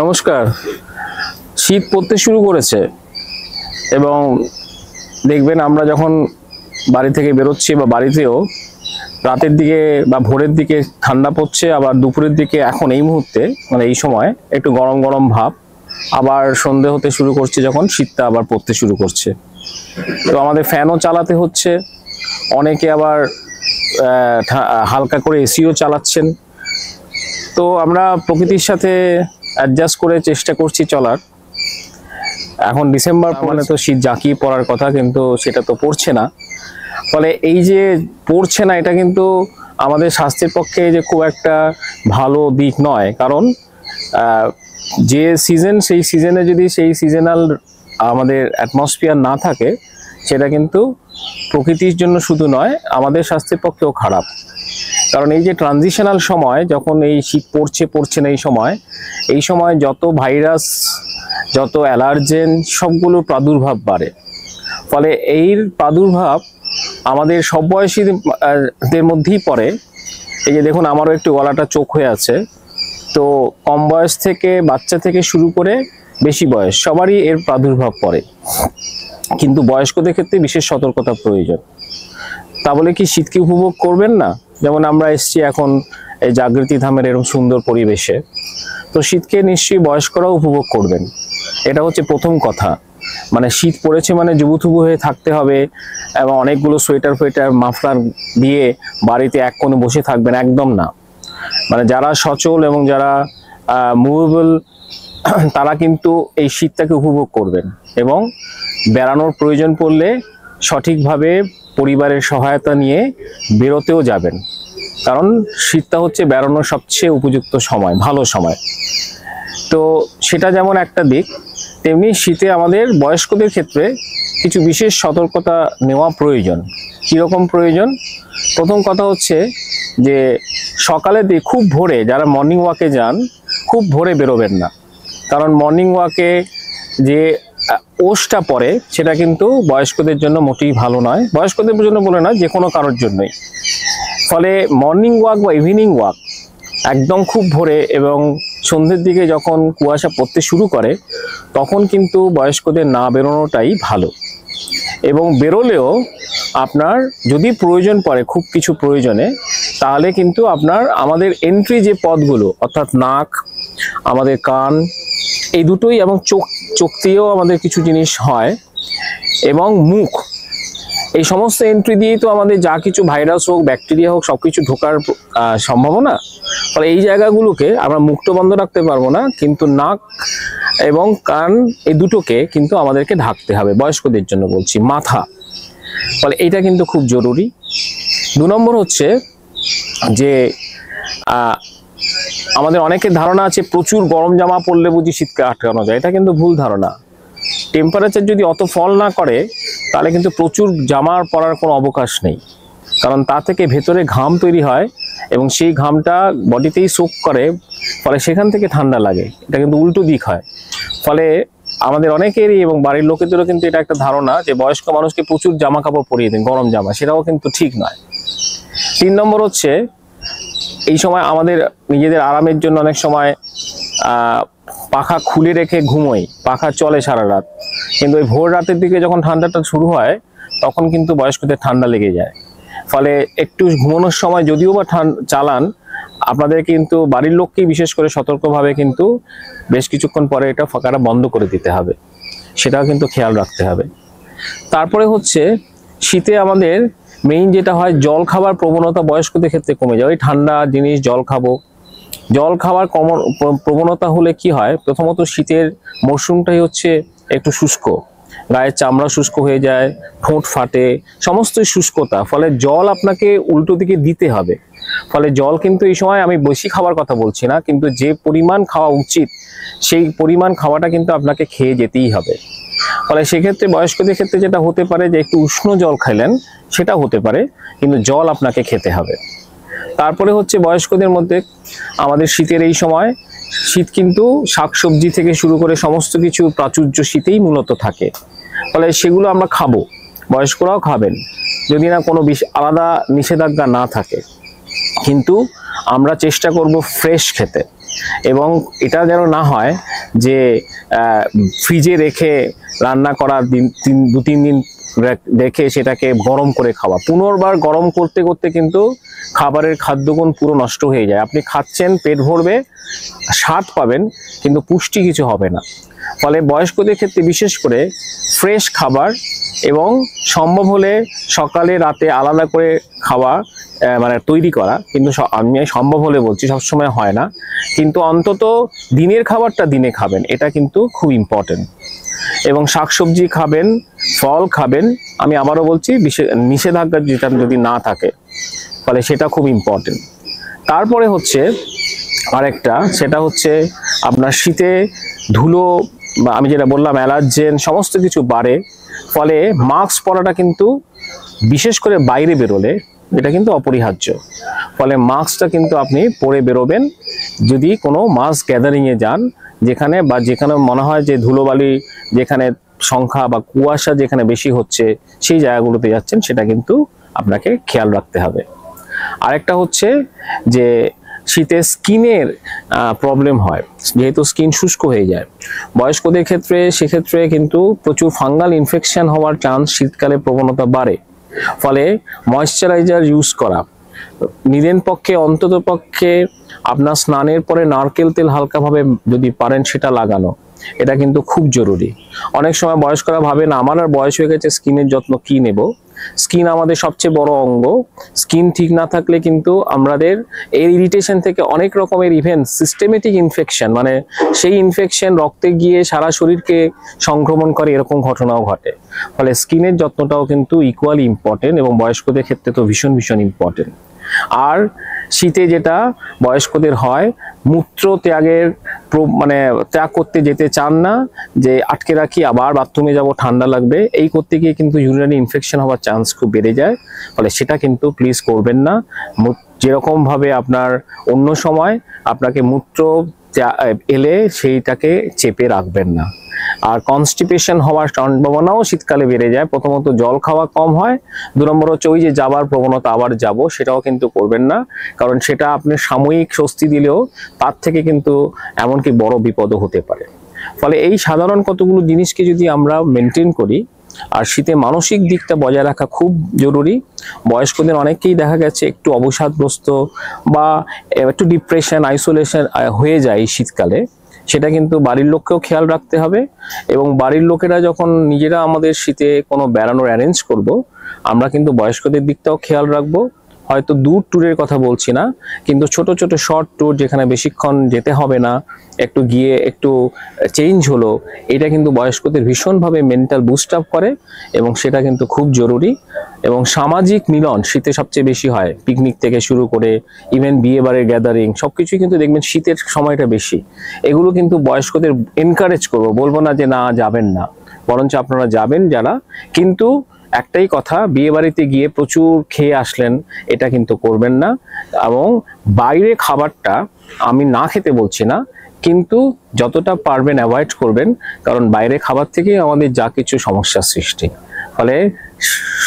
নমস্কার। শীত পড়তে শুরু করেছে এবং দেখবেন আমরা যখন বাড়ি থেকে বেরোচ্ছি বা বাড়িতেও রাতের দিকে বা ভোরের দিকে ঠান্ডা পড়ছে, আবার দুপুরের দিকে এখন এই মুহূর্তে মানে এই সময় একটু গরম গরম ভাব, আবার সন্ধে হতে শুরু করছে যখন শীতটা আবার পড়তে শুরু করছে। তো আমাদের ফ্যানও চালাতে হচ্ছে, অনেকে আবার হালকা করে এসিও চালাচ্ছেন। তো আমরা প্রকৃতির সাথে অ্যাডজাস্ট করে চেষ্টা করছি চলার। এখন ডিসেম্বর মানে তো শীত জাঁকিয়ে পড়ার কথা, কিন্তু সেটা তো পড়ছে না। ফলে এই যে পড়ছে না, এটা কিন্তু আমাদের স্বাস্থ্যের পক্ষে যে খুব একটা ভালো দিক নয়। কারণ যে সিজন, সেই সিজনে যদি সেই সিজনাল আমাদের অ্যাটমসফিয়ার না থাকে, সেটা কিন্তু প্রকৃতির জন্য শুধু নয়, আমাদের স্বাস্থ্যের পক্ষেও খারাপ। কারণ এই যে ট্রানজিশনাল সময়, যখন এই শীত পড়ছে না, এই সময় যত ভাইরাস, যত অ্যালার্জেন, সবগুলোর প্রাদুর্ভাব বাড়ে। ফলে এই প্রাদুর্ভাব আমাদের সব বয়সীদের মধ্যেই পড়ে। এই যে দেখুন, আমারও একটু গলাটা চোখ হয়ে আছে। তো কম বয়স থেকে, বাচ্চা থেকে শুরু করে বেশি বয়স, সবারই এর প্রাদুর্ভাব পড়ে। কিন্তু বয়স্কদের ক্ষেত্রে বিশেষ সতর্কতা প্রয়োজন। তা বলে কি শীতকে উপভোগ করবেন না? যেমন আমরা এসছি এখন এই জাগৃতি ধামের এরকম সুন্দর পরিবেশে, তো শীতকে নিশ্চয়ই বয়স্করাও উপভোগ করবেন। এটা হচ্ছে প্রথম কথা। মানে শীত পড়েছে মানে জুবুথুবু হয়ে থাকতে হবে এবং অনেকগুলো সোয়েটার মাফলার দিয়ে বাড়িতে এক কোণে বসে থাকবেন, একদম না। মানে যারা সচল এবং যারা মুভেবল, তারা কিন্তু এই শীতটাকে উপভোগ করবেন এবং বেড়ানোর প্রয়োজন পড়লে সঠিকভাবে পরিবারের সহায়তা নিয়ে বেরোতেও যাবেন। কারণ শীতটা হচ্ছে বেড়ানোর সবচেয়ে উপযুক্ত সময়, ভালো সময়। তো সেটা যেমন একটা দিক, তেমনি শীতে আমাদের বয়স্কদের ক্ষেত্রে কিছু বিশেষ সতর্কতা নেওয়া প্রয়োজন। কীরকম প্রয়োজন? প্রথম কথা হচ্ছে যে সকালে খুব ভোরে, যারা মর্নিং ওয়াকে যান, খুব ভোরে বেরোবেন না। কারণ মর্নিং ওয়াকে যে ওষটা পড়ে, সেটা কিন্তু বয়স্কদের জন্য মোটেই ভালো নয়। বয়স্কদের জন্য বলে না, যে কোনো কারোর জন্যই। ফলে মর্নিং ওয়াক বা ইভিনিং ওয়াক একদম খুব ভোরে এবং সন্ধ্যের দিকে যখন কুয়াশা পড়তে শুরু করে, তখন কিন্তু বয়স্কদের না বেরোনোটাই ভালো। এবং বেরোলেও আপনার যদি প্রয়োজন পড়ে, খুব কিছু প্রয়োজনে, তাহলে কিন্তু আমাদের এন্ট্রি যে পথগুলো, অর্থাৎ নাক, আমাদের কান, এই দুটোই, এবং চোখ দিয়েও আমাদের কিছু জিনিস হয়, এবং মুখ, এই সমস্ত এন্ট্রি দিয়েই তো আমাদের যা কিছু ভাইরাস হোক, ব্যাকটেরিয়া হোক, সবকিছু ঢোকার সম্ভাবনা। ফলে এই জায়গাগুলোকে আমরা মুক্ত বন্ধ রাখতে পারবো না, কিন্তু নাক এবং কান, এই দুটোকে কিন্তু আমাদেরকে ঢাকতে হবে। বয়স্কদের জন্য বলছি, মাথা। ফলে এইটা কিন্তু খুব জরুরি। 2 নম্বর হচ্ছে যে আমাদের অনেকের ধারণা আছে প্রচুর গরম জামা পরলে বুঝি শীতকে আটকানো যায়। এটা কিন্তু ভুল ধারণা। টেম্পারেচার যদি অত ফল না করে, তাহলে কিন্তু প্রচুর জামা পরার কোনো অবকাশ নেই। কারণ তা থেকে ভেতরে ঘাম তৈরি হয় এবং সেই ঘামটা বডিতেই সোক করে, ফলে সেখান থেকে ঠান্ডা লাগে। এটা কিন্তু উল্টো দিক হয়। ফলে আমাদের অনেকেরই এবং বাড়ির লোকেদেরও কিন্তু এটা একটা ধারণা যে বয়স্ক মানুষকে প্রচুর জামা কাপড় পরিয়ে দিন, গরম জামা। সেটাও কিন্তু ঠিক নয়। 3 নম্বর হচ্ছে এই সময় আমাদের নিজেদের আরামের জন্য অনেক সময় পাখা খুলে রেখে ঘুমোই, পাখা চলে সারা রাত, কিন্তু ওই ভোর রাতের দিকে যখন ঠান্ডাটা শুরু হয়, তখন কিন্তু বয়স্কদের ঠান্ডা লেগে যায়। ফলে একটু ঘুমানোর সময় যদিও বা চালান, আপনাদের কিন্তু বাড়ির লোককেই বিশেষ করে সতর্কভাবে কিন্তু বেশ কিছুক্ষণ পরে এটা ফাঁকাটা বন্ধ করে দিতে হবে। সেটাও কিন্তু খেয়াল রাখতে হবে। তারপরে হচ্ছে শীতে আমাদের মেইন যেটা হয়, জল খাবার প্রবণতা বয়স্কদের ক্ষেত্রে কমে যায়। ওই ঠান্ডা জিনিস জল খাবো, জল খাওয়ার প্রবণতা হলে কি হয়, প্রথমত শীতের মরশুমটাই হচ্ছে একটু শুষ্ক, গায়ের চামড়া শুষ্ক হয়ে যায়, ঠোঁট ফাটে, সমস্তই শুষ্কতা। ফলে জল আপনাকে উল্টো দিকে দিতে হবে। ফলে জল কিন্তু এই সময়, আমি বেশি খাওয়ার কথা বলছি না, কিন্তু যে পরিমাণ খাওয়া উচিত সেই পরিমাণ খাওয়াটা কিন্তু আপনাকে খেয়ে যেতেই হবে। ফলে সেক্ষেত্রে বয়স্কদের ক্ষেত্রে যেটা হতে পারে যে একটু উষ্ণ জল খাইলেন, সেটা হতে পারে, কিন্তু জল আপনাকে খেতে হবে। তারপরে হচ্ছে বয়স্কদের মধ্যে আমাদের শীতের এই সময়, শীত কিন্তু শাকসবজি থেকে শুরু করে সমস্ত কিছু প্রাচুর্য শীতেই মূলত থাকে। ফলে সেগুলো আমরা খাবো, বয়স্করাও খাবেন, যদি না কোনো আলাদা নিষেধাজ্ঞা না থাকে। কিন্তু আমরা চেষ্টা করব ফ্রেশ খেতে। এবং এটা যেন না হয় যে ফ্রিজে রেখে রান্না করার দু তিন দিন রেখে সেটাকে গরম করে খাওয়া। পুনর্বার গরম করতে করতে কিন্তু খাবারের খাদ্যগুণ পুরো নষ্ট হয়ে যায়। আপনি খাচ্ছেন, পেট ভরবে, স্বাদ পাবেন, কিন্তু পুষ্টি কিছু হবে না। ফলে বয়স্কদের ক্ষেত্রে বিশেষ করে ফ্রেশ খাবার এবং সম্ভব হলে সকালে রাতে আলাদা করে খাওয়া মানে তৈরি করা, কিন্তু আমি সম্ভব হলে বলছি, সবসময় হয় না, কিন্তু অন্তত দিনের খাবারটা দিনে খাবেন, এটা কিন্তু খুব ইম্পর্টেন্ট। এবং শাকসবজি খাবেন, ফল খাবেন, আমি আবারও বলছি নিষেধাজ্ঞা যেটা যদি না থাকে, ফলে সেটা খুব ইম্পর্টেন্ট। তারপরে হচ্ছে আরেকটা, সেটা হচ্ছে আপনার শীতে ধুলো, আমি যেটা বললাম অ্যালার্জেন সমস্ত কিছু বাড়ে, ফলে মাস্ক পরাটা কিন্তু বিশেষ করে বাইরে বেরোলে এটা কিন্তু অপরিহার্য। ফলে মাস্কটা কিন্তু আপনি পরে বেরোবেন। যদি কোনো মাস গ্যাদারিংয়ে যান, যেখানে মনে হয় যে ধুলোবালি যেখানে সংখ্যা বা কুয়াশা যেখানে বেশি হচ্ছে সেই জায়গাগুলোতে যাচ্ছেন, সেটা কিন্তু আপনাকে খেয়াল রাখতে হবে। আরেকটা হচ্ছে যে শীতে স্কিনের প্রবলেম হয়, যেহেতু স্কিন শুষ্ক হয়ে যায় বয়স্কদের ক্ষেত্রে, সেক্ষেত্রে কিন্তু প্রচুর ফাঙ্গাল ইনফেকশন হওয়ার চান্স শীতকালে প্রবণতা বাড়ে। ফলে ময়েশ্চারাইজার ইউজ করা, নিদেন পক্ষে অন্তত পক্ষে আপনার স্নানের পরে নারকেল তেল হালকাভাবে যদি পারেন সেটা লাগানো, এটা কিন্তু খুব জরুরি। অনেক সময় বয়স্করা ভাবেন আমার আর বয়স হয়ে গেছে, স্কিনের যত্ন কি নেব। স্কিন আমাদের সবচেয়ে বড় অঙ্গ। স্কিন ঠিক না থাকলে কিন্তু আমাদের এই ইরিটেশন থেকে অনেক রকমের ইভেন সিস্টেমেটিক ইনফেকশন, মানে সেই ইনফেকশন রক্তে গিয়ে সারা শরীরকে সংক্রমণ করে, এরকম ঘটনাও ঘটে। ফলে স্কিনের যত্নটাও কিন্তু ইকুয়ালি ইম্পর্টেন্ট, এবং বয়স্কদের ক্ষেত্রে তো ভীষণ ভীষণ ইম্পর্টেন্ট। আর শীতে যেটা বয়স্কদের হয়, মূত্র ত্যাগের মানে ত্যাগ করতে যেতে চান না, যে আটকে রাখি আবার বাথরুমে যাব ঠান্ডা লাগবে, এই করতে গিয়ে কিন্তু ইউরিনারি ইনফেকশন হওয়ার চান্স খুব বেড়ে যায়। ফলে সেটা কিন্তু প্লিজ করবেন না। যেরকম ভাবে আপনার অন্য সময় আপনাকে মূত্র এলে সেইটাকে চেপে রাখবেন না। আর কনস্টিপেশন হওয়ার সম্ভাবনাও শীতকালে বেড়ে যায়। প্রথমত জল খাওয়া কম হয়, 2 নম্বর হচ্ছে ওই যে যাবার প্রবণতা, আবার যাব, সেটাও কিন্তু করবেন না, কারণ সেটা আপনি সাময়িক স্বস্তি দিলেও তার থেকে কিন্তু এমনকি বড় বিপদও হতে পারে। ফলে এই সাধারণ কতগুলো জিনিসকে যদি আমরা মেনটেন করি, আর শীতে মানসিক দিকটা বজায় রাখা খুব জরুরি। বয়স্কদের অনেকেই দেখা গেছে একটু অবসাদগ্রস্ত বা একটু ডিপ্রেশন, আইসোলেশন হয়ে যায় শীতকালে, সেটা কিন্তু বাড়ির লোককেও খেয়াল রাখতে হবে। এবং বাড়ির লোকেরা যখন নিজেরা আমাদের শীতে কোনো বেড়ানোর অ্যারেঞ্জ করব, আমরা কিন্তু বয়স্কদের দিকটাও খেয়াল রাখবো। হয়তো দূর ট্যুরের কথা বলছি না, কিন্তু ছোট ছোট শর্ট ট্যুর যেখানে বেশিক্ষণ যেতে হবে না, একটু গিয়ে একটু চেঞ্জ হলো, এটা কিন্তু বয়স্কদের ভীষণভাবে মেন্টাল বুস্ট আপ করে, এবং সেটা কিন্তু খুব জরুরি। এবং সামাজিক মিলন শীতে সবচেয়ে বেশি হয়, পিকনিক থেকে শুরু করে ইভেন বিয়ে বাড়ির গ্যাদারিং, সবকিছুই কিন্তু দেখবেন শীতের সময়টা বেশি। এগুলো কিন্তু বয়স্কদের এনকারেজ করবো, বলবো না যে না যাবেন না, বরঞ্চ আপনারা যাবেন যারা। কিন্তু একটাই কথা, বিয়ে বাড়িতে গিয়ে প্রচুর খেয়ে আসলেন, এটা কিন্তু করবেন না। এবং বাইরে খাবারটা আমি না খেতে বলছি না, কিন্তু যতটা পারবেন অ্যাভয়েড করবেন, কারণ বাইরে খাবার থেকেই আমাদের যা কিছু সমস্যার সৃষ্টি। ফলে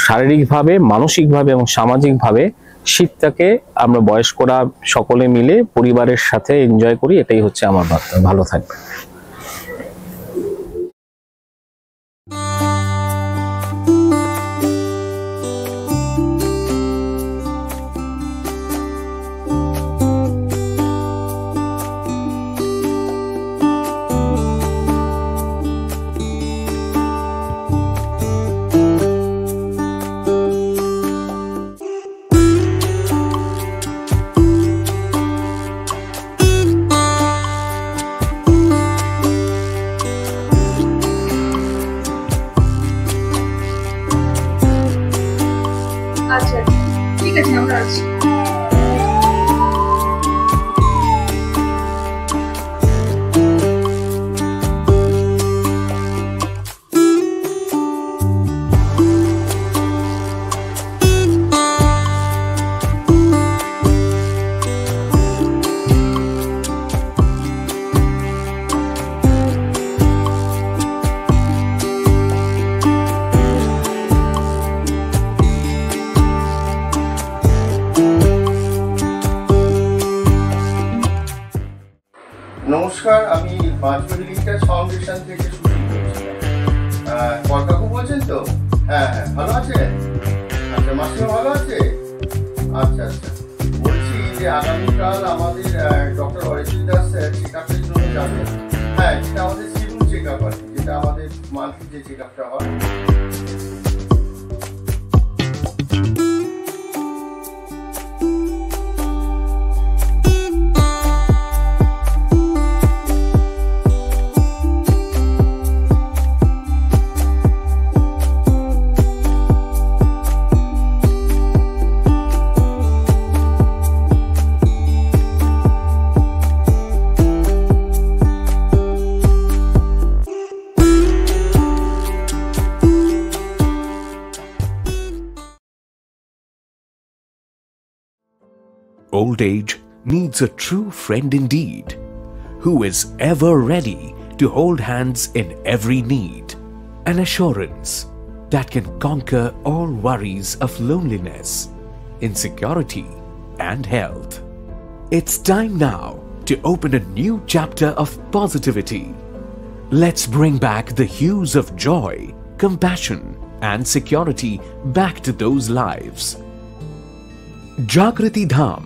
শারীরিকভাবে, মানসিকভাবে এবং সামাজিকভাবে শীতটাকে আমরা বয়স্করা সকলে মিলে পরিবারের সাথে এনজয় করি, এটাই হচ্ছে আমার বার্তা। ভালো থাকবে। আচ্ছা ঠিক আছে, আমরা আছি। 5 মিলিমিটার ফাউন্ডেশন থেকে শুরু করেছিলাম। কাকু বলছেন তো? হ্যাঁ হ্যাঁ, ভালো আছে? আচ্ছা, মাসিমা ভালো আছে? আচ্ছা আচ্ছা, বলছি যে আগামীকাল আমাদের ডক্টর অরিজিৎ দাস চেক আপের জন্য যাবেন। হ্যাঁ, যেটা আমাদের সিভিল চেক আপ আছে, যেটা আমাদের মান্থলি যে চেক আপটা হয়। Old age needs a true friend indeed, who is ever ready to hold hands in every need, an assurance that can conquer all worries of loneliness, insecurity, and health. It's time now to open a new chapter of positivity. Let's bring back the hues of joy, compassion, and security back to those lives. Jagriti Dham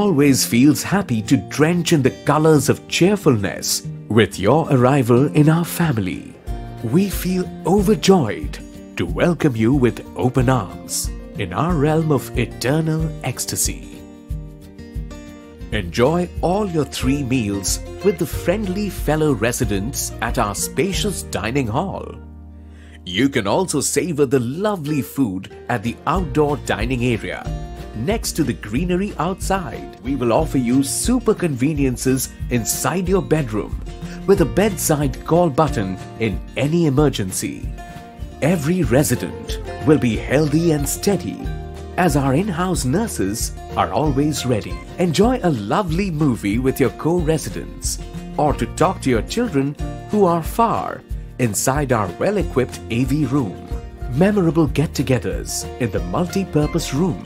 always feels happy to drench in the colors of cheerfulness with your arrival in our family. We feel overjoyed to welcome you with open arms in our realm of eternal ecstasy. Enjoy all your 3 meals with the friendly fellow residents at our spacious dining hall. You can also savor the lovely food at the outdoor dining area. Next to the greenery outside, we will offer you super conveniences inside your bedroom with a bedside call button in any emergency. Every resident will be healthy and steady as our in-house nurses are always ready. Enjoy a lovely movie with your co-residents or to talk to your children who are far inside our well-equipped AV room. Memorable get-togethers in the multi-purpose room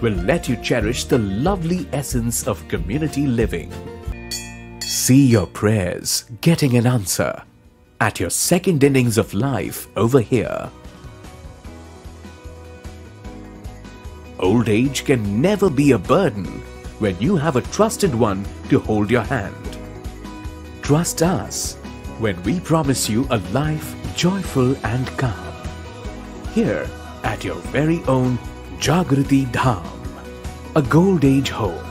will let you cherish the lovely essence of community living. See your prayers getting an answer at your second innings of life over here. Old age can never be a burden when you have a trusted one to hold your hand. Trust us when we promise you a life joyful and calm. Here at your very own Jagriti Dham, a gold age home.